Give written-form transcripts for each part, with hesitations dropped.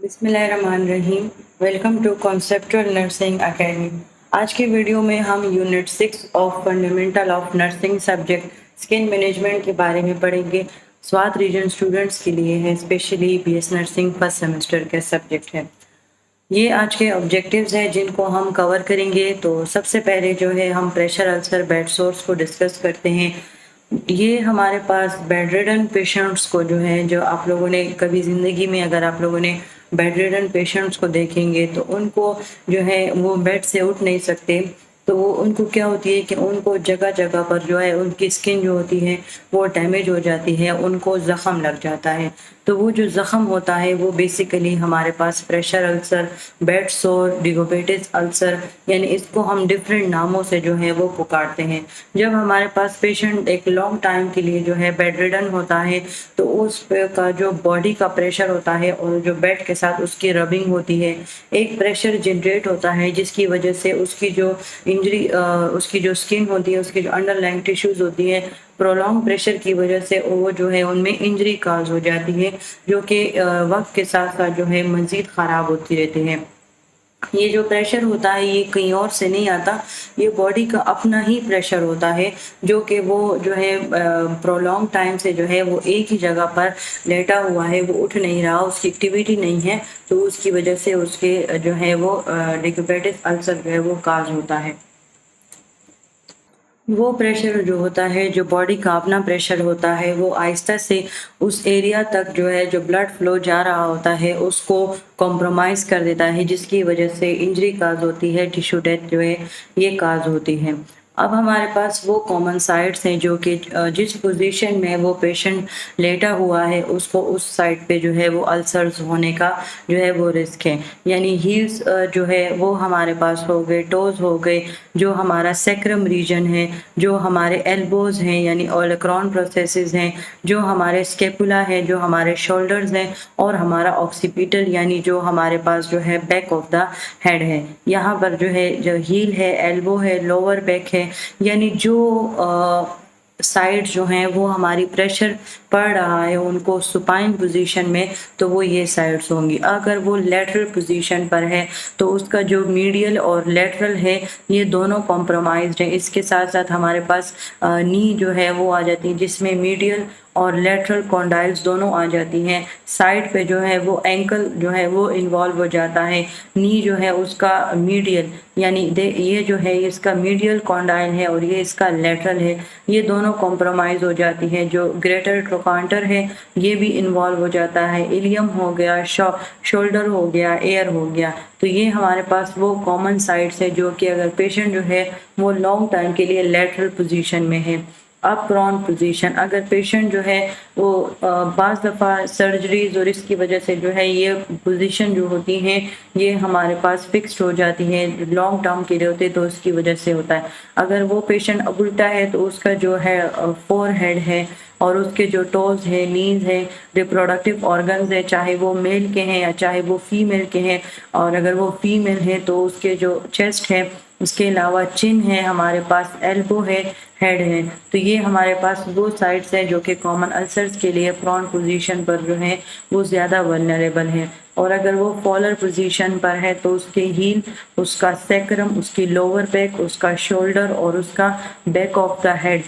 بسم اللہ الرحمن الرحیم۔ Welcome to conceptual nursing academy. آج کی ویڈیو میں ہم unit 6 of fundamental of nursing subject skin management کے بارے میں پڑھیں گے۔ سوات ریجن اسٹوڈنٹس کے لیے ہے، specially B S nursing first semester کا سبجیکٹ ہے۔ یہ آج کے آبجیکٹیوز ہیں جن کو ہم کور کریں گے۔ تو سب سے پہلے جو ہے ہم پریشر السر بیڈ سورس کو ڈسکس کرتے ہیں۔ یہ ہمارے پاس بیڈ ریڈن پیشنٹس کو جو ہے، جو آپ لوگوں نے کبھی زندگی میں اگر آپ لوگوں نے بیڈ ریڈن پیشنٹس کو دیکھیں گے تو ان کو جو ہے وہ بیڈ سے اٹھ نہیں سکتے، تو وہ ان کو کیا ہوتی ہے کہ ان کو جگہ جگہ پر جو ہے ان کی اسکن جو ہوتی ہے وہ ڈیمیج ہو جاتی ہے، ان کو زخم لگ جاتا ہے۔ تو وہ جو زخم ہوتا ہے وہ بیسیکلی ہمارے پاس پریشر السر، بیڈ سور، ڈیگوبیٹس السر، یعنی اس کو ہم ڈفرینٹ ناموں سے جو ہے وہ پکارتے ہیں۔ جب ہمارے پاس پیشنٹ ایک لانگ ٹائم کے لیے جو ہے بیڈ ریڈن ہوتا ہے تو اس کا جو باڈی کا پریشر ہوتا ہے اور جو بیڈ کے ساتھ اس کی ربنگ ہوتی ہے، ایک پریشر جنریٹ ہوتا ہے جس کی وجہ سے اس کی جو انجری، اس کی جو اسکن ہوتی ہے، اس کی جو انڈر لائن ٹیشوز ہوتی ہے، پرولونگ پریشر کی وجہ سے وہ جو ہے ان میں انجری کاز ہو جاتی ہے، جو کہ وقت کے ساتھ ساتھ جو ہے مزید خراب ہوتی رہتی ہے۔ یہ جو پریشر ہوتا ہے یہ کہیں اور سے نہیں آتا، یہ باڈی کا اپنا ہی پریشر ہوتا ہے، جو کہ وہ جو ہے پرولونگ ٹائم سے جو ہے وہ ایک ہی جگہ پر لیٹا ہوا ہے، وہ اٹھ نہیں رہا، اس کی ایکٹیویٹی نہیں ہے، تو اس کی وجہ سے اس کے جو ہے وہ ڈیگوبیٹس السر جو ہے وہ کاز ہوتا ہے۔ وہ پریشر جو ہوتا ہے، جو باڈی کا اپنا پریشر ہوتا ہے، وہ آہستہ سے اس ایریا تک جو ہے جو بلڈ فلو جا رہا ہوتا ہے اس کو کمپرومائز کر دیتا ہے، جس کی وجہ سے انجری کاز ہوتی ہے، ٹیشو ڈیتھ جو ہے یہ کاز ہوتی ہے۔ اب ہمارے پاس وہ کامن سائٹس ہیں جو کہ جس پوزیشن میں وہ پیشنٹ لیٹا ہوا ہے اس کو اس سائٹ پہ جو ہے وہ السرز ہونے کا جو ہے وہ رسک ہے۔ یعنی ہیلز جو ہے وہ ہمارے پاس ہو گئے، ٹوز ہو گئے، جو ہمارا سیکرم ریجن ہے، جو ہمارے ایلبوز ہیں یعنی اولکرون پروسیسز ہیں، جو ہمارے اسکیپولا ہے، جو ہمارے شولڈرز ہیں، اور ہمارا آکسیپیٹل یعنی جو ہمارے پاس جو ہے بیک آف دا ہیڈ ہے۔ یہاں پر جو ہے جو ہیل ہے، ایلبو ہے، لوور بیک ہے، یعنی جو سائڈ جو ہیں وہ ہماری پریشر پڑ رہا ہے ان کو سپائن پوزیشن میں، تو وہ یہ سائڈز ہوں گی۔ اگر وہ لیٹرل پوزیشن پر ہے تو اس کا جو میڈیل اور لیٹرل ہے یہ دونوں کمپرومائزڈ ہیں۔ اس کے ساتھ ساتھ ہمارے پاس نی جو ہے وہ آ جاتی ہے جس میں میڈیل اور لیٹرل کونڈائلز دونوں آ جاتی ہیں۔ سائڈ پہ جو ہے وہ اینکل جو ہے وہ انوالو ہو جاتا ہے، نی جو ہے اس کا میڈیل یعنی یہ جو ہے اس کا میڈیل کونڈائل ہے اور یہ اس کا لیٹرل ہے، یہ دونوں کمپرومائز ہو جاتی ہیں۔ جو گریٹر ٹروکانٹر ہے یہ بھی انوالو ہو جاتا ہے، ایلیم ہو گیا، شولڈر ہو گیا، ایئر ہو گیا۔ تو یہ ہمارے پاس وہ کامن سائٹس ہے جو کہ اگر پیشنٹ جو ہے وہ لانگ ٹائم کے لیے لیٹرل پوزیشن میں ہے۔ اب پرون پوزیشن، اگر پیشنٹ جو ہے وہ بعض دفعہ سرجریز اور اس کی وجہ سے جو ہے یہ پوزیشن جو ہوتی ہیں یہ ہمارے پاس فکسڈ ہو جاتی ہیں، لانگ ٹرم کے لیے ہوتے تو اس کی وجہ سے ہوتا ہے۔ اگر وہ پیشنٹ الٹا ہے تو اس کا جو ہے فور ہیڈ ہے اور اس کے جو ٹوز ہے، نیز ہے، ریپروڈکٹیو آرگنز ہے، چاہے وہ میل کے ہیں یا چاہے وہ فیمیل کے ہیں، اور اگر وہ فیمیل ہے تو اس کے جو چیسٹ ہے، اس کے علاوہ چن ہے، ہمارے پاس ایلبو ہے، ہیڈ ہے، تو یہ ہمارے پاس وہ سائٹس ہیں جو کہ کامن السرز کے لیے پرون پوزیشن پر جو ہے وہ زیادہ ولنریبل ہے۔ اور اگر وہ فالر پوزیشن پر ہے تو اس کے ہیل، اس کا سیکرم، اس کی لوور بیک، اس کا شولڈر اور اس کا back of the head,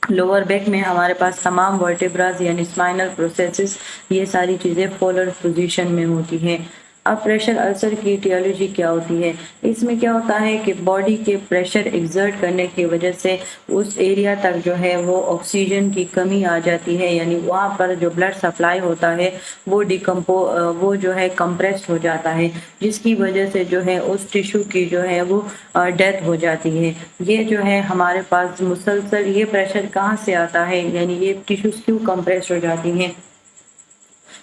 lower back میں ہمارے پاس تمام ورٹیبراز یعنی اسپائنل پروسیسز، یہ ساری چیزیں فالر پوزیشن میں ہوتی ہیں۔ اب پریشر السر کی ایٹیولوجی کیا ہوتی ہے؟ اس میں کیا ہوتا ہے کہ باڈی کے پریشر ایگزرٹ کرنے کی وجہ سے اس ایریا تک جو ہے وہ آکسیجن کی کمی آ جاتی ہے، یعنی وہاں پر جو بلڈ سپلائی ہوتا ہے وہ جو ہے کمپریسڈ ہو جاتا ہے، جس کی وجہ سے جو ہے اس ٹیشو کی جو ہے وہ ڈیتھ ہو جاتی ہے۔ یہ جو ہے ہمارے پاس مسلسل یہ پریشر کہاں سے آتا ہے، یعنی یہ ٹیشوز کیوں کمپریس ہو جاتی ہیں؟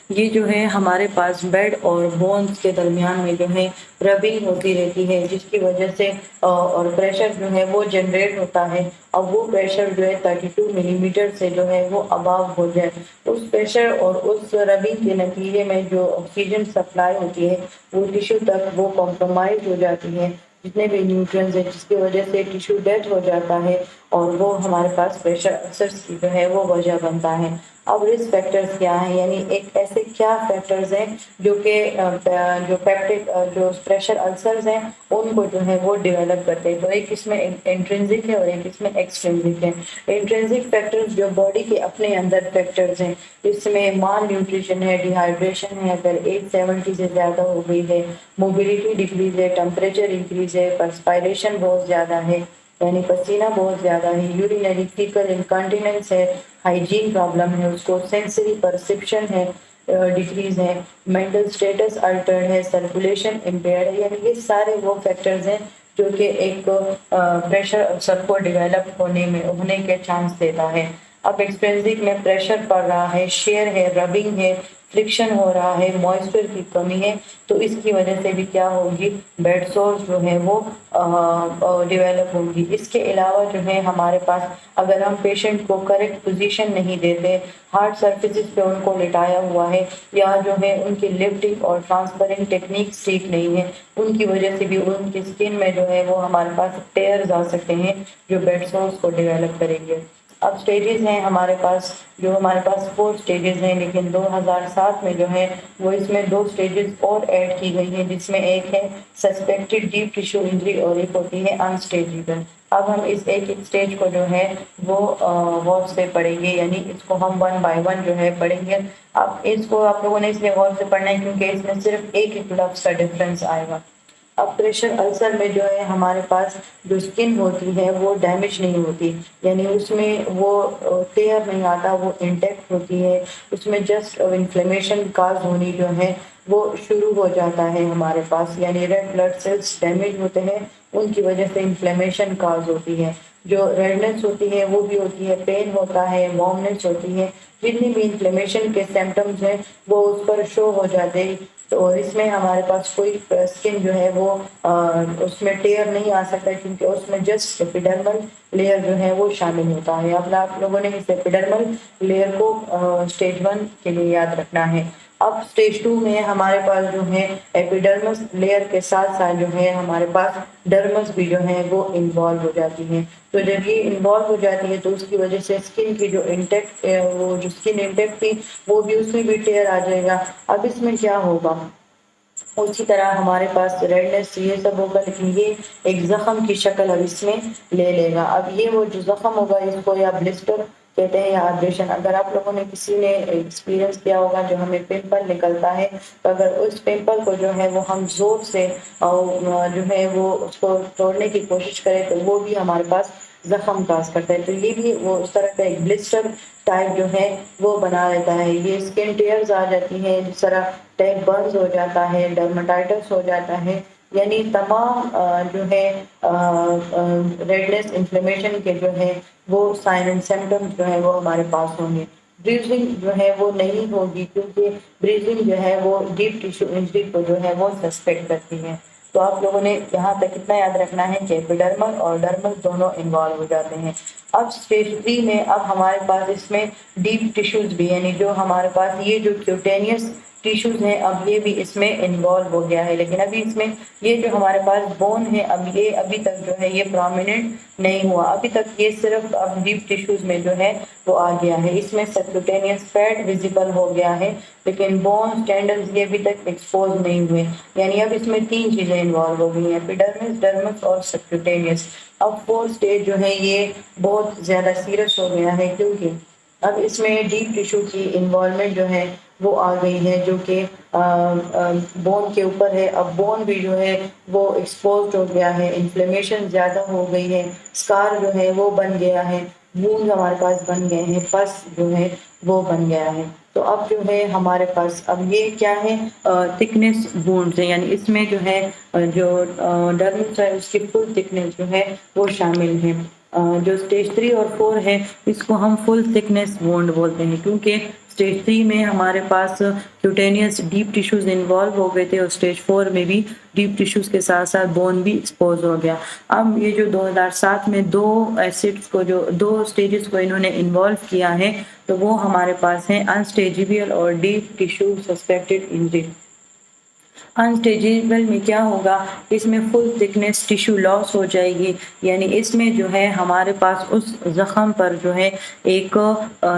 یہ جو ہے ہمارے پاس بیڈ اور بونز کے درمیان میں جو ہے ربنگ ہوتی رہتی ہے، جس کی وجہ سے اور پریشر جو ہے وہ جنریٹ ہوتا ہے، اور وہ پریشر جو ہے 32 ملی میٹر سے جو ہے وہ اباو ہو جائے، اس پریشر اور اس ربنگ کے نتیجے میں جو آکسیجن سپلائی ہوتی ہے وہ ٹیشو تک وہ کمپرومائز ہو جاتی ہے، جتنے بھی نیوٹرینز ہیں، جس کی وجہ سے ٹیشو ڈیتھ ہو جاتا ہے، اور وہ ہمارے پاس پریشر السرز کی جو ہے وہ وجہ بنتا ہے۔ اب رسک فیکٹرز کیا ہیں، یعنی ایک ایسے کیا فیکٹرز ہیں جو کہ جو پیپٹک جو پریشر السرز ہیں ان کو جو ہے وہ ڈیولپ کرتے ہیں. تو ایک اس میں انٹرنزک ہے اور ایک اس میں ایکسٹرنزک ہے. انٹرنزک فیکٹرز جو باڈی کے اپنے اندر فیکٹرز ہیں، اس میں مال نیوٹریشن ہے، ڈی ہائیڈریشن ہے، اگر 870 سے زیادہ ہو گئی ہے، موبیلٹی ڈکریز ہے، ٹمپریچر انکریز ہے، پرسپائریشن بہت زیادہ ہے یعنی پسینہ بہت زیادہ ہے، یورینری فیکل انکانٹیننس ہے، ہائیجین پرابلم ہے، اس کو سینسری پرسپشن ہے ڈکریز ہے، مینٹل اسٹیٹس الٹرڈ ہے، سرکولیشن امپیئرڈ ہے. یعنی یہ سارے وہ فیکٹرز ہیں جو کہ ایک پریشر السر کو ڈیولپ ہونے کے چانس دیتا ہے. اب ایکسٹرنزک میں پریشر پڑ رہا ہے، شیئر ہے، ربنگ ہے، فرکشن ہو رہا ہے، موئسچر کی کمی ہے، تو اس کی وجہ سے بھی کیا ہوگی، بیڈ سورس جو ہے وہ ڈیولپ ہوگی. اس کے علاوہ جو ہے ہمارے پاس اگر ہم پیشنٹ کو کریکٹ پوزیشن نہیں دیتے، ہارڈ سرفیسز پہ ان کو لٹایا ہوا ہے، یا جو ہے ان کی لفٹنگ اور ٹرانسفرنگ ٹیکنیکس ٹھیک نہیں ہے، ان کی وجہ سے بھی ان کی اسکن میں جو ہے وہ ہمارے پاس ٹیئرز آ سکتے ہیں جو بیڈ سورس کو ڈیولپ کریں گے. اب سٹیجز ہیں ہمارے پاس 4 سٹیجز ہیں، لیکن 2007 میں جو ہے وہ اس میں 2 سٹیجز اور ایڈ کی گئی ہیں، جس میں ایک ہے سسپیکٹڈ ڈیپ ٹیشو انجری اور ایک ہوتی ہے انسٹیجیبل. اب ہم اس ایک سٹیج کو جو ہے وہ غور سے پڑھیں گے، یعنی اس کو ہم 1 بائی 1 جو ہے پڑھیں گے. اب اس کو آپ لوگوں نے اس لیے غور سے پڑھنا ہے کیونکہ اس میں صرف ایک لفظ کا ڈفرنس آئے گا. اب پریشر السر میں جو ہے ہمارے پاس جو اسکن ہوتی ہے وہ ڈیمیج نہیں ہوتی، یعنی اس میں وہ ٹیئر نہیں آتا، وہ انٹیکٹ ہوتی ہے. اس میں جسٹ انفلیمیشن کاز ہونی جو ہے وہ شروع ہو جاتا ہے ہمارے پاس، یعنی ریڈ بلڈ سیلز ڈیمیج ہوتے ہیں، ان کی وجہ سے انفلیمیشن کاز ہوتی ہے. جو ریڈنس ہوتی ہے وہ بھی ہوتی ہے، پین ہوتا ہے، وارمنس ہوتی ہے، جتنی بھی انفلیمیشن کے سمپٹمز ہیں وہ اس پر شو ہو جاتے ہیں. تو اس میں ہمارے پاس کوئی اسکن جو ہے وہ اس میں ٹیئر نہیں آ سکتا کیونکہ اس میں جسٹ ایپیڈرمل لیئر جو ہے وہ شامل ہوتا ہے. اب آپ لوگوں نے اس ایپیڈرمل لیئر کو سٹیج 1 کے لیے یاد رکھنا ہے. اب سٹیج 2 میں ہمارے پاس جو ہے ایپیڈرمس لیئر کے ساتھ ساتھ جو ہے ہمارے پاس ڈرمس بھی جو ہے وہ انوالو ہو جاتی ہیں. تو جب یہ انوالو ہو جاتی ہے تو اس کی وجہ سے اسکن کی جو انٹیکٹ وہ جو اسکن انٹیکٹ تھی وہ بھی اس میں بھی ٹیئر آ جائے گا. اب اس میں کیا ہوگا، اسی طرح ہمارے پاس ریڈنس یہ سب ہوگا، لیکن یہ ایک زخم کی شکل اب اس میں لے لے گا. اب یہ وہ جو زخم ہوگا اس کو یا بلسٹر کہتے ہیں یا ابریشن. اگر آپ لوگوں نے کسی نے ایکسپیرینس کیا ہوگا جو ہمیں پمپل نکلتا ہے، تو اگر اس پمپل کو جو ہے وہ ہم زور سے جو ہے وہ اس کو توڑنے کی کوشش کریں تو وہ بھی ہمارے پاس زخم کاز کرتا ہے. تو یہ بھی وہ اس طرح کا ایک بلسٹر ٹائپ جو ہے وہ بنا دیتا ہے. یہ اسکن ٹیئرز آ جاتی ہیں، جس طرح ٹیپ برنز ہو جاتا ہے، ڈرماٹائٹس ہو جاتا ہے، یعنی تمام جو ہے ریڈنس انفلیمیشن کے جو ہے وہ سائن اینڈ سمپٹمز جو ہے وہ ہمارے پاس ہوں گے. بریزنگ جو ہے وہ نہیں ہوگی کیونکہ بریزنگ جو ہے وہ ڈیپ ٹیشو انجری کو جو ہے وہ سسپیکٹ کرتی ہے. تو آپ لوگوں نے یہاں تک اتنا یاد رکھنا ہے کہ ایپیڈرمل اور ڈرمل دونوں انوالو ہو جاتے ہیں. اب سٹیج 3 میں اب ہمارے پاس اس میں ڈیپ ٹیشوز بھی، یعنی جو ہمارے پاس یہ جو کیوٹینیس ٹیشوز ہیں اب یہ بھی اس میں انوالو ہو گیا ہے. لیکن ابھی اس میں یہ جو ہمارے پاس بون ہے اب یہ ابھی تک جو ہے یہ پرومیننٹ نہیں ہوا، ابھی تک یہ صرف اب ڈیپ ٹیشوز میں جو ہے وہ آ گیا ہے. اس میں سبکوٹینیس فیٹ ویزیبل ہو گیا ہے، لیکن بون ٹینڈلز یہ ابھی تک ایکسپوز نہیں ہوئے. یعنی اب اس میں 3 چیزیں انوالو ہو گئی ہیں، ایپیڈرمس، ڈرمس اور سبکوٹینیس. اب 4 سٹیج جو ہے یہ بہت زیادہ سیریس ہو گیا ہے کیونکہ اب اس میں ڈیپ ٹیشو کی انوالومنٹ جو ہے وہ آ گئی ہے جو کہ بون کے اوپر ہے. اب بون بھی جو ہے وہ ایکسپوزڈ ہو گیا ہے، انفلیمیشن زیادہ ہو گئی ہے، اسکار جو ہے وہ بن گیا ہے، وونڈ ہمارے پاس بن گئے ہیں، پس جو ہے وہ بن گیا ہے. تو اب جو ہے ہمارے پاس اب یہ کیا ہے، تھکنیس وونڈز ہے، یعنی اس میں جو ہے جو ڈرمس ہے اس کی فل تھکنیس جو ہے وہ شامل ہے. جو سٹیج 3 اور 4 ہے اس کو ہم فل تھکنیس وونڈ بولتے ہیں کیونکہ سٹیج 3 میں ہمارے پاس کیوٹینیس ڈیپ ٹیشوز انوالو ہو گئے تھے اور سٹیج 4 میں بھی ڈیپ ٹیشوز کے ساتھ ساتھ بون بھی ایکسپوز ہو گیا. اب یہ جو 2007 میں 2 ایسڈز کو جو 2 سٹیجز کو انہوں نے انوالو کیا ہے تو وہ ہمارے پاس ہیں انسٹیجیبل اور ڈیپ ٹیشو سسپیکٹڈ انجری. انسٹیجیبل میں کیا ہوگا، اس میں فل تھکنیس ٹیشو لاس ہو جائے گی، یعنی اس میں جو ہے ہمارے پاس اس زخم پر جو ہے ایک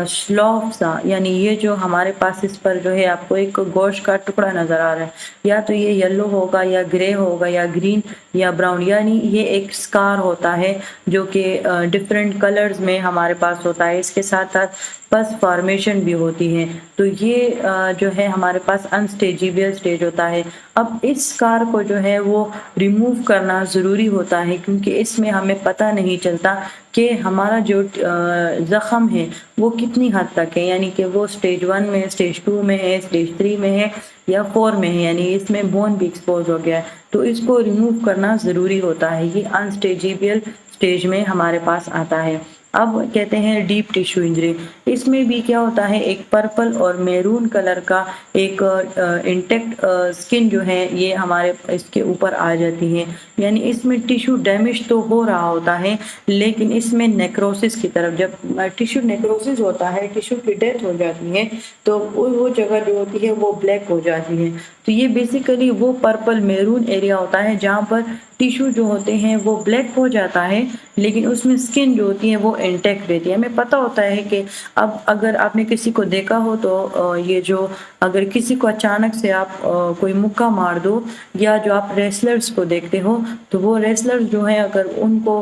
سلوف سا، یعنی یہ جو ہمارے پاس اس پر جو ہے آپ کو ایک گوشت کا ٹکڑا نظر آ رہا ہے، یا تو یہ یلو ہوگا یا گرے ہوگا یا گرین یا براؤن، یعنی یہ ایک سکار ہوتا ہے جو کہ ڈفرینٹ کلرز میں ہمارے پاس ہوتا ہے، اس کے ساتھ ساتھ پس فارمیشن بھی ہوتی ہے، تو یہ جو ہے ہمارے پاس انسٹیجیبل سٹیج ہوتا ہے۔ اب اس کار کو جو ہے وہ ریموو کرنا ضروری ہوتا ہے، کیونکہ اس میں ہمیں پتہ نہیں چلتا کہ ہمارا جو زخم ہے وہ کتنی حد تک ہے، یعنی کہ وہ سٹیج 1 میں، سٹیج 2 میں ہے، سٹیج 3 میں ہے یا 4 میں ہے، یعنی اس میں بون بھی ایکسپوز ہو گیا ہے، تو اس کو ریموو کرنا ضروری ہوتا ہے۔ یہ انسٹیجیبل سٹیج میں ہمارے پاس آتا ہے۔ اب کہتے ہیں ڈیپ ٹیشو انجری، اس میں بھی کیا ہوتا ہے، ایک پرپل اور میرون کلر کا ایک انٹیکٹ سکن جو ہے یہ ہمارے اس کے اوپر آ جاتی ہے، یعنی اس میں ٹیشو ڈیمیج تو ہو رہا ہوتا ہے، لیکن اس میں نیکروسس کی طرف، جب ٹیشو نیکروسس ہوتا ہے، ٹیشو کی ڈیتھ ہو جاتی ہے، تو وہ جگہ جو ہوتی ہے وہ بلیک ہو جاتی ہے، تو یہ بیسیکلی وہ پرپل میرون ایریا ہوتا ہے جہاں پر ٹیشو جو ہوتے ہیں وہ بلیک ہو جاتا ہے، لیکن اس میں سکن جو ہوتی ہے وہ انٹیکٹ رہتی ہے۔ ہمیں پتہ ہوتا ہے کہ اب اگر آپ نے کسی کو دیکھا ہو تو یہ جو اگر کسی کو اچانک سے آپ کوئی مکہ مار دو، یا جو آپ ریسلرز کو دیکھتے ہو تو وہ ریسلرز جو ہیں اگر ان کو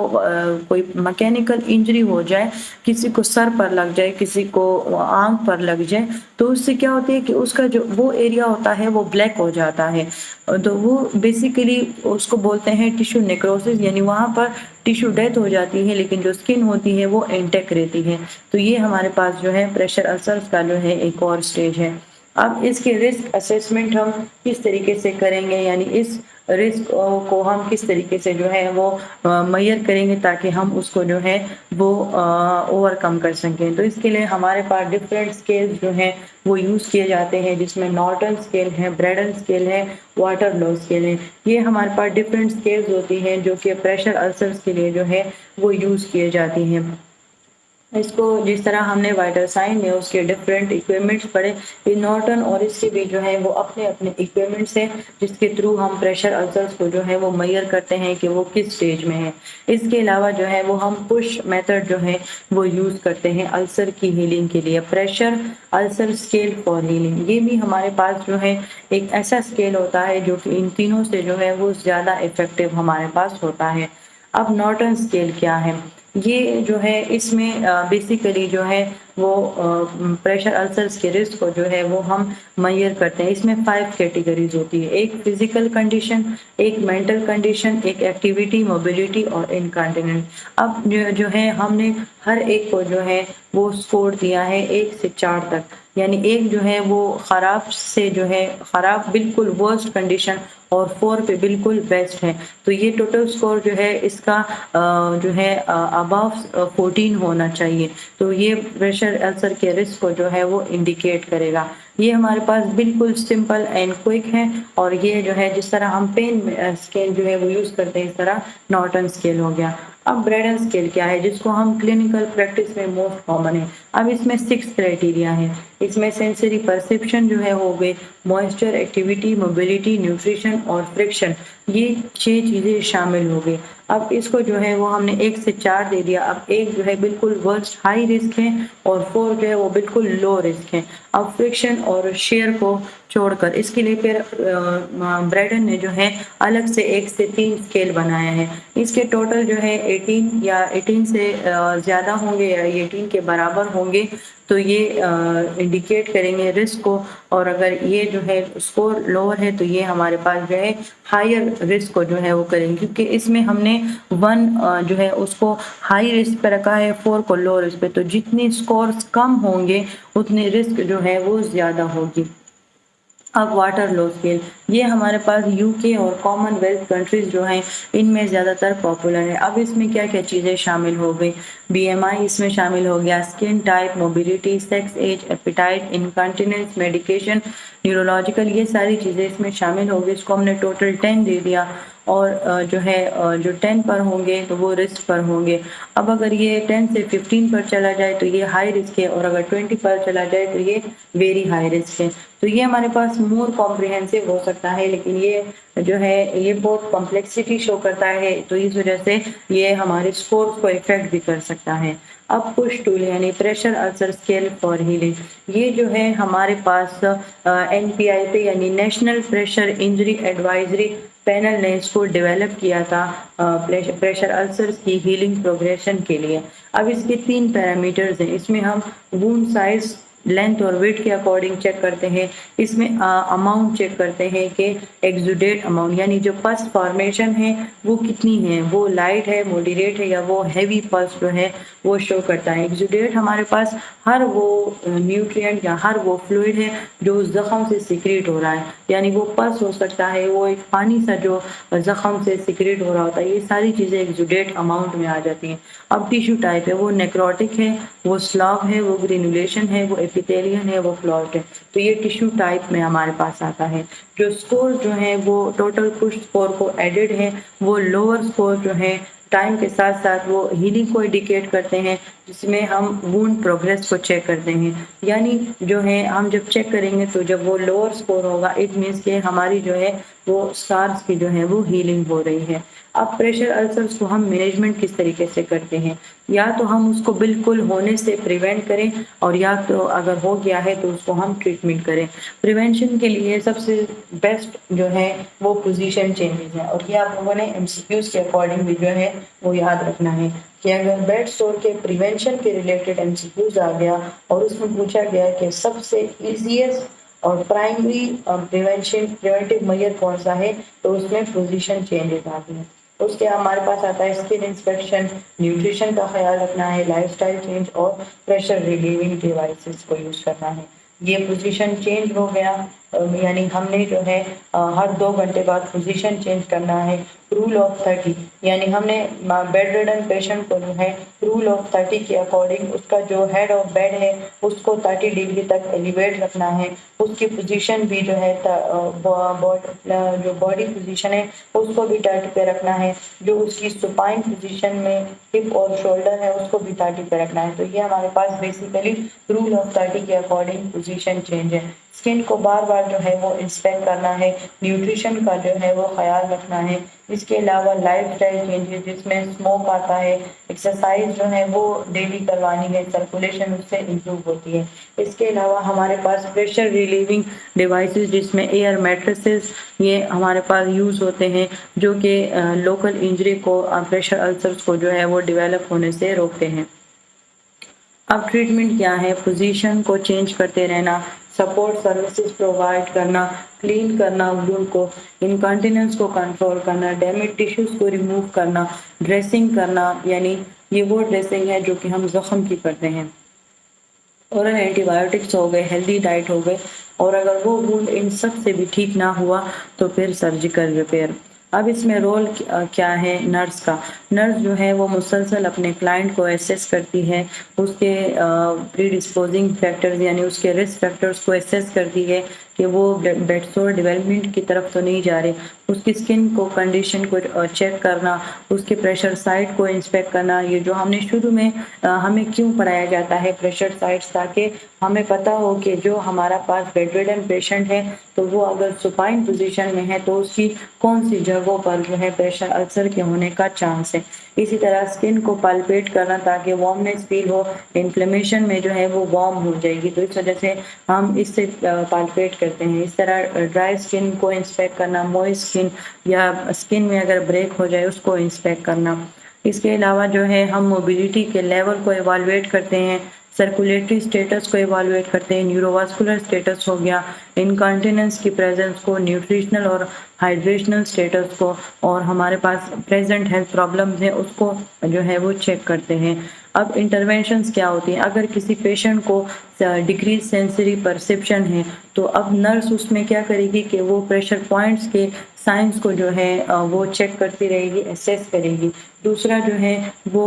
کوئی مکینیکل انجری ہو جائے، کسی کو سر پر لگ جائے، کسی کو آنکھ پر لگ جائے، تو اس سے کیا ہوتی ہے کہ اس کا جو وہ ایریا ہوتا ہے وہ بلیک ہو جاتا ہے، تو وہ بیسیکلی اس کو بولتے ہیں ٹیشو نیکروسس، یعنی وہاں پر ٹیشو ڈیتھ ہو جاتی ہے لیکن جو سکن ہوتی ہے وہ انٹیکٹ رہتی ہے، تو یہ ہمارے پاس جو ہے پریشر السرز کا جو ہے ایک اور سٹیج ہے۔ اب اس کے رسک اسیسمنٹ ہم کس طریقے سے کریں گے، یعنی اس رسک کو ہم کس طریقے سے جو ہے وہ میئر کریں گے تاکہ ہم اس کو جو ہے وہ اوور کم کر سکیں، تو اس کے لیے ہمارے پاس ڈفرینٹ سکیل جو ہیں وہ یوز کیے جاتے ہیں، جس میں نارٹن سکیل ہے، بریڈن سکیل ہے، واٹر لو سکیل ہے، یہ ہمارے پاس ڈفرینٹ سکیلز ہوتی ہیں جو کہ پریشر السرز کے لیے جو ہے وہ یوز کیے جاتی ہیں۔ اس کو جس طرح ہم نے وائٹل سائن میں اس کے ڈفرینٹ ایکوپمنٹس پڑھے، یہ نارٹن اور اس کے بھی جو ہے وہ اپنے اپنے ایکوپمنٹس ہیں جس کے تھرو ہم پریشر السرز کو جو ہے وہ میئر کرتے ہیں کہ وہ کس سٹیج میں ہے۔ اس کے علاوہ جو ہے وہ ہم پش میتھڈ جو ہے وہ یوز کرتے ہیں السر کی ہیلنگ کے لیے، pressure ulcer scale for healing, یہ بھی ہمارے پاس جو ہے ایک ایسا اسکیل ہوتا ہے جو کہ ان تینوں سے جو ہے وہ زیادہ افیکٹو ہمارے پاس ہوتا ہے۔ اب نارٹن اسکیل کیا ہے، یہ جو ہے اس میں بیسیکلی جو ہے وہ پریشر السرز کے رسک کو جو ہے وہ ہم میئر کرتے ہیں۔ اس میں 5 کیٹیگریز ہوتی ہے، ایک فزیکل کنڈیشن، ایک مینٹل کنڈیشن، ایک ایکٹیویٹی، موبیلٹی اور انکانٹیننس۔ اب جو ہے ہم نے ہر ایک کو جو ہے وہ سکور دیا ہے 1 سے 4 تک، یعنی ایک جو ہے وہ خراب سے جو ہے خراب بالکل ورسٹ کنڈیشن اور 4 پہ بالکل بیسٹ ہے، تو یہ ٹوٹل سکور جو ہے اس کا جو ہے اباو 14 ہونا چاہیے، تو یہ پریشر السر کے رسک کو جو ہے وہ انڈیکیٹ کرے گا۔ یہ ہمارے پاس بالکل سمپل اینڈ کوئک ہے، اور یہ جو ہے جس طرح ہم پین اسکیل جو ہے وہ یوز کرتے ہیں اس طرح نارٹن اسکیل ہو گیا۔ اب بریڈن اسکیل کیا ہے، جس کو ہم کلینکل پریکٹس میں موسٹ کامن ہے۔ اب اس میں 6 کرائٹیریا ہیں، اس میں سینسری پرسیپشن جو ہے ہو گئے، موئسچر، ایکٹیویٹی، موبیلٹی، نیوٹریشن اور فرکشن، یہ 6 چیزیں شامل ہو گئی۔ اب اس کو جو ہے وہ ہم نے 1 سے 4 دے دیا، اب ایک جو ہے بالکل ورسٹ ہائی رسک ہے اور 4 جو ہے وہ بالکل لو رسک ہے۔ اب فرکشن اور شیئر کو چھوڑ کر اس کے لیے پھر بریڈن نے جو ہے الگ سے 1 سے 3 اسکیل بنایا ہے، اس کے ٹوٹل جو ہے 18 یا 18 سے زیادہ ہوں گے یا 18 کے برابر ہوں گے، تو یہ انڈیکیٹ کریں گے رسک کو، اور اگر یہ جو ہے اسکور لوور ہے تو یہ ہمارے پاس جو ہے ہائر رسک کو جو ہے وہ کریں گے، کیونکہ اس میں ہم نے 1 جو ہے اس کو ہائی رسک پہ رکھا ہے، 4 کو لو رسک پہ، تو جتنی اسکورز کم ہوں گے اتنی رسک جو ہے وہ زیادہ ہوگی۔ اب واٹر لو اسکیل، یہ ہمارے پاس یو کے اور کامن ویلتھ کنٹریز جو ہیں ان میں زیادہ تر پاپولر ہے۔ اب اس میں کیا کیا چیزیں شامل ہو گئی، بی ایم آئی اس میں شامل ہو گیا، skin type, mobility, sex, age, appetite, incontinence, medication, neurological, یہ ساری چیزیں اس میں شامل ہو گئی، اس کو ہم نے ٹوٹل 10 دے دیا۔ اور جو ہے جو 10 پر ہوں گے تو وہ رسک پر ہوں گے۔ اب اگر یہ 10 سے 15 پر چلا جائے تو یہ ہائی رسک ہے، اور اگر 20 پر چلا جائے تو یہ ویری ہائی رسک ہے۔ تو یہ ہمارے پاس مور کمپریہنسو ہو سکتا ہے، لیکن یہ جو ہے یہ بہت کمپلیکسٹی شو کرتا ہے، تو اس وجہ سے یہ ہمارے اسکورز کو افیکٹ بھی کر سکتا ہے۔ اب پش ٹول یعنی pressure ulcer scale for healing, یہ جو ہے ہمارے پاس NPI یعنی national pressure injury advisory panel نے اس کو ڈیولپ کیا تھا پریشر السرز کی ہیلنگ پروگریشن کے لیے۔ اب اس کے 3 پیرامیٹرز ہیں، اس میں ہم وونڈ سائز، لینتھ اور ویڈتھ کے اکارڈنگ چیک کرتے ہیں، اس میں اماؤنٹ چیک کرتے ہیں کہ ایگزوڈیٹ اماؤنٹ یعنی جو پس فارمیشن ہے وہ کتنی ہے، وہ لائٹ ہے، موڈیریٹ ہے یا وہ ہیوی پس جو ہے وہ شو کرتا ہے۔ ایگزوڈیٹ ہمارے پاس ہر وہ نیوٹرینٹ یا ہر وہ فلوئڈ ہے جو اس زخم سے سیکریٹ ہو رہا ہے، یعنی وہ پس ہو سکتا ہے، وہ ایک پانی سا جو زخم سے سیکریٹ ہو رہا ہوتا ہے، یہ ساری چیزیں ایگزوڈیٹ اماؤنٹ میں آ جاتی ہیں۔ اب ٹیشو ٹائپ ہے، وہ نیکروٹک ہے، وہ سلاو ہے، وہ گرینولیشن ہے، وہ ایپیتھیلین ہے، وہ کلوٹ ہے، تو یہ ٹیشو ٹائپ میں ہمارے پاس آتا ہے۔ جو سکور جو ہیں وہ ٹوٹل پش سکور کو ایڈڈ ہیں، وہ لوور سکور جو ہیں ٹائم کے ساتھ ساتھ وہ ہیلنگ کو انڈیکیٹ کرتے ہیں، جس میں ہم وونڈ پروگریس کو چیک کرتے ہیں، یعنی جو ہے ہم جب چیک کریں گے تو جب وہ لوور سکور ہوگا اٹ مینس کہ ہماری جو ہے وہ سکارز کی جو ہے وہ ہیلنگ ہو رہی ہے۔ اب پریشر السرز کو ہم مینجمنٹ کس طریقے سے کرتے ہیں، یا تو ہم اس کو بالکل ہونے سے پریونٹ کریں، اور یا تو اگر ہو گیا ہے تو اس کو ہم ٹریٹمنٹ کریں۔ پریونشن کے لیے سب سے بیسٹ جو ہے وہ پوزیشن چینجز ہیں، اور یہ آپ لوگوں نے MCQs کے اکارڈنگ بھی جو ہے وہ یاد رکھنا ہے کہ اگر بیڈ سور کے پریونشن کے ریلیٹڈ MCQs آ گیا اور اس میں پوچھا گیا کہ سب سے ایزیسٹ اور پرائمری پریونٹیو میئر کون سا ہے، تو اس میں پوزیشن چینجز آتے ہیں۔ اس کے ہمارے پاس آتا ہے اسکن انسپیکشن، نیوٹریشن کا خیال رکھنا ہے، لائف سٹائل چینج اور پریشر ریلیونگ ڈیوائسز کو یوز کرنا ہے۔ یہ پوزیشن چینج ہو گیا، یعنی ہم نے جو ہے ہر 2 گھنٹے بعد پوزیشن چینج کرنا ہے۔ رول آف 30 یعنی ہم نے بیڈ ریڈن پیشنٹ کو جو ہے رول آف 30 کے اکارڈنگ اس کا جو ہیڈ آف بیڈ ہے اس کو 30 ڈگری تک ایلیویٹ رکھنا ہے، اس کی پوزیشن بھی جو ہے جو باڈی پوزیشن ہے اس کو بھی 30 پہ رکھنا ہے، جو اس کی سپائن پوزیشن میں ہپ اور شولڈر ہے اس کو بھی 30 پہ رکھنا ہے۔ تو یہ ہمارے پاس بیسیکلی رول آف 30 کے اکارڈنگ پوزیشن چینج ہے۔ اسکن کو بار بار جو ہے وہ انسپیکٹ کرنا ہے، نیوٹریشن کا جو ہے وہ خیال رکھنا ہے۔ اس کے علاوہ لائف سٹائل چینجز جس میں اسموک آتا ہے، ایکسرسائز جو ہے وہ ڈیلی کروانی ہے، سرکولیشن اس سے امپروو ہوتی ہے۔ اس کے علاوہ ہمارے پاس پریشر ریلیونگ ڈیوائسز جس میں ایئر میٹریسز یہ ہمارے پاس یوز ہوتے ہیں، جو کہ لوکل انجری کو پریشر السرز کو جو ہے وہ ڈیولپ ہونے سے روکتے ہیں۔ اب ٹریٹمنٹ کیا ہے؟ پوزیشن کو چینج کرتے رہنا، سپورٹ سروسز پرووائڈ کرنا، کلین کرنا وونڈ کو، انکانٹیننس کو کنٹرول کرنا، ڈیمیج ٹیشوز کو ریموو کرنا، ڈریسنگ کرنا، یعنی یہ وہ ڈریسنگ ہے جو کہ ہم زخم کی کرتے ہیں۔ اورل اینٹی بایوٹکس ہو گئے، ہیلدی ڈائٹ ہو گئے، اور اگر وہ وونڈ ان سب سے بھی ٹھیک نہ ہوا تو پھر سرجیکل ریپیئر۔ اب اس میں رول کیا ہے نرس کا؟ نرس جو ہے وہ مسلسل اپنے کلائنٹ کو ایسیس کرتی ہے، اس کے پری ڈسپوزنگ فیکٹرز یعنی اس کے رسک فیکٹرز کو ایسیس کرتی ہے کہ وہ بیڈ سور ڈیولپمنٹ کی طرف تو نہیں جا رہے، اس کی اسکن کو کنڈیشن کو چیک کرنا، اس کے پریشر سائٹ کو انسپیکٹ کرنا۔ یہ جو ہم نے شروع میں ہمیں کیوں پڑھایا جاتا ہے پریشر سائٹس، تاکہ ہمیں پتہ ہو کہ جو ہمارا پاس بیڈ ریڈن پیشنٹ ہے تو وہ اگر سپائن پوزیشن میں ہے تو اس کی کون سی جگہوں پر جو ہے پریشر السر کے ہونے کا چانس ہے۔ اسی طرح اسکن کو پالپیٹ کرنا تاکہ وارمنیس فیل ہو، انفلیمیشن میں جو ہے وہ وارم ہو جائے گی، تو اس وجہ سے ہم اس سے پالپیٹ کرتے ہیں۔ اس طرح ڈرائی اسکن کو انسپیکٹ کرنا، موئسٹ اسکن یا اسکن میں اگر بریک ہو جائے اس کو انسپیکٹ کرنا۔ اس کے علاوہ جو ہے ہم موبیلٹی کے لیول کو ایوالویٹ کرتے ہیں، سرکولیٹری سٹیٹس کو ایوالویٹ کرتے ہیں، نیوروواسکولر سٹیٹس ہو گیا، انکانٹیننس کی پریزنس کو، نیوٹریشنل اور ہائیڈریشنل سٹیٹس کو، اور ہمارے پاس پریزنٹ ہیلتھ پرابلمز ہیں اس کو جو ہے وہ چیک کرتے ہیں۔ اب انٹرونشنز کیا ہوتی ہیں؟ اگر کسی پیشنٹ کو ڈیکریز سینسری پرسیپشن ہے تو اب نرس اس میں کیا کرے گی کہ وہ پریشر پوائنٹس کے سائنس کو جو ہے وہ چیک کرتی رہے گی، اسیس کرے گی۔ دوسرا جو ہے وہ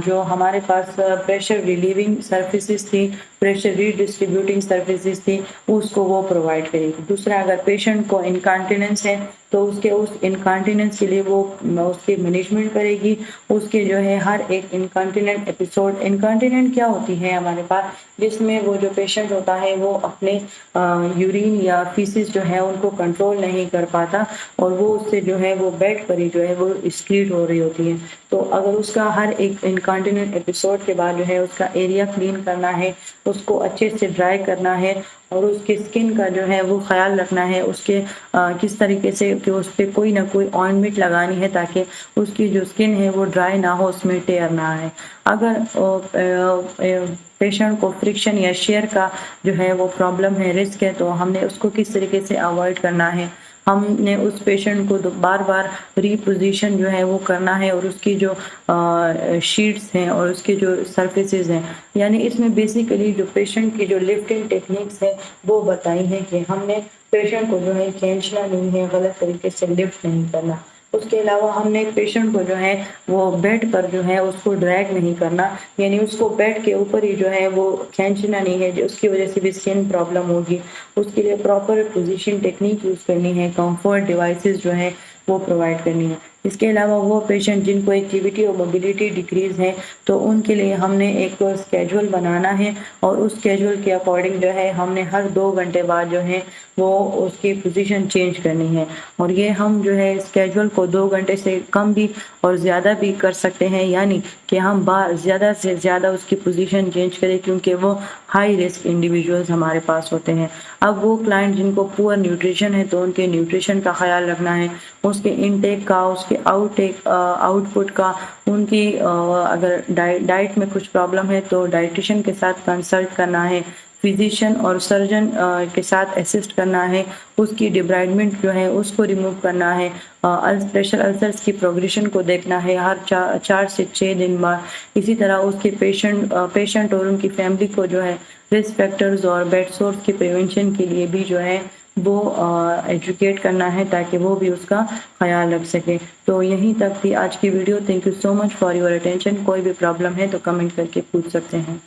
جو ہمارے پاس پریشر ریلیونگ سروسز تھی، پریشر ریڈسٹریبیوٹنگ سروسز تھی، اس کو وہ پرووائڈ کرے گی۔ دوسرا اگر پیشنٹ کو انکانٹیننس ہے تو اس انکانٹیننس کے لیے وہ اس کی مینجمنٹ کرے گی، اس کے جو ہے ہر ایک انکانٹیننٹ ایپیسوڈ۔ انکانٹیننٹ کیا ہوتی ہے ہمارے پاس، جس میں وہ جو پیشنٹ ہوتا ہے وہ اپنے یورین یا فیسز جو ہے ان کو کنٹرول نہیں کر پاتا، اور وہ اس سے جو ہے وہ بیڈ پر ہی جو ہے وہ اسکریٹ ہو رہی ہوتی ہے۔ تو اگر اس کا ہر ایک انکانٹیننٹ ایپیسوڈ کے بعد جو ہے اس کا ایریا کلین کرنا ہے، اس کو اچھے سے ڈرائی کرنا ہے، اور اس کی اسکن کا جو ہے وہ خیال رکھنا ہے، اس کے کس طریقے سے کہ اس پہ کوئی نہ کوئی آئنمنٹ لگانی ہے تاکہ اس کی جو اسکن ہے وہ ڈرائی نہ ہو، اس میں ٹیئر نہ آئے۔ اگر پیشنٹ کو فرکشن یا شیئر کا جو ہے وہ پرابلم ہے، رسک ہے، تو ہم نے اس کو کس طریقے سے اوائڈ کرنا ہے۔ ہم نے اس پیشنٹ کو بار بار ری پوزیشن جو ہے وہ کرنا ہے، اور اس کی جو شیٹس ہیں اور اس کی جو سرفیسز ہیں، یعنی اس میں بیسیکلی جو پیشنٹ کی جو لفٹنگ ٹیکنیکس ہے وہ بتائی ہے کہ ہم نے پیشنٹ کو جو ہے کھینچنا نہیں ہے، غلط طریقے سے لفٹ نہیں کرنا۔ اس کے علاوہ ہم نے پیشنٹ کو جو ہے وہ بیڈ پر جو ہے اس کو ڈریگ نہیں کرنا، یعنی اس کو بیڈ کے اوپر ہی جو ہے وہ کھینچنا نہیں ہے، اس کی وجہ سے بھی اسکن پرابلم ہوگی۔ اس کے لیے پراپر پوزیشن ٹیکنیک یوز کرنی ہے، کمفرٹ ڈیوائسز جو ہے وہ پرووائڈ کرنی ہے۔ اس کے علاوہ وہ پیشنٹ جن کو ایکٹیویٹی اور موبیلٹی ڈیکریز ہے تو ان کے لیے ہم نے ایک اسکیجول بنانا ہے، اور اس اسکیجول کے اکارڈنگ جو ہے ہم نے ہر 2 گھنٹے بعد جو ہے وہ اس کی پوزیشن چینج کرنی ہے۔ اور یہ ہم جو ہے اسکیجول کو 2 گھنٹے سے کم بھی اور زیادہ بھی کر سکتے ہیں، یعنی کہ ہم زیادہ سے زیادہ اس کی پوزیشن چینج کریں، کیونکہ وہ ہائی رسک انڈیویجولز ہمارے پاس ہوتے ہیں۔ اب وہ کلائنٹ جن کو پور نیوٹریشن ہے تو ان کے نیوٹریشن کا خیال رکھنا ہے، اس کے انٹیک کا، اس کے آؤٹ پٹ کا، ان کی اگر ڈائٹ میں کچھ پرابلم ہے تو ڈائٹیشین کے ساتھ کنسلٹ کرنا ہے، فزیشین اور سرجن کے ساتھ اسسٹ کرنا ہے، اس کی ڈیبرائڈمنٹ جو ہے اس کو ریموو کرنا ہے، پریشر السرز کی پروگریشن کو دیکھنا ہے ہر 4 سے 6 دن بعد۔ اسی طرح اس کے پیشنٹ اور ان کی فیملی کو جو ہے رسک فیکٹرز اور بیڈ سورس کی پریونشن کے لیے بھی جو ہے وہ ایجوکیٹ کرنا ہے، تاکہ وہ بھی اس کا خیال رکھ سکے۔ تو یہیں تک تھی آج کی video. Thank you so much for your attention. کوئی بھی پرابلم ہے تو کمنٹ کر کے پوچھ سکتے ہیں۔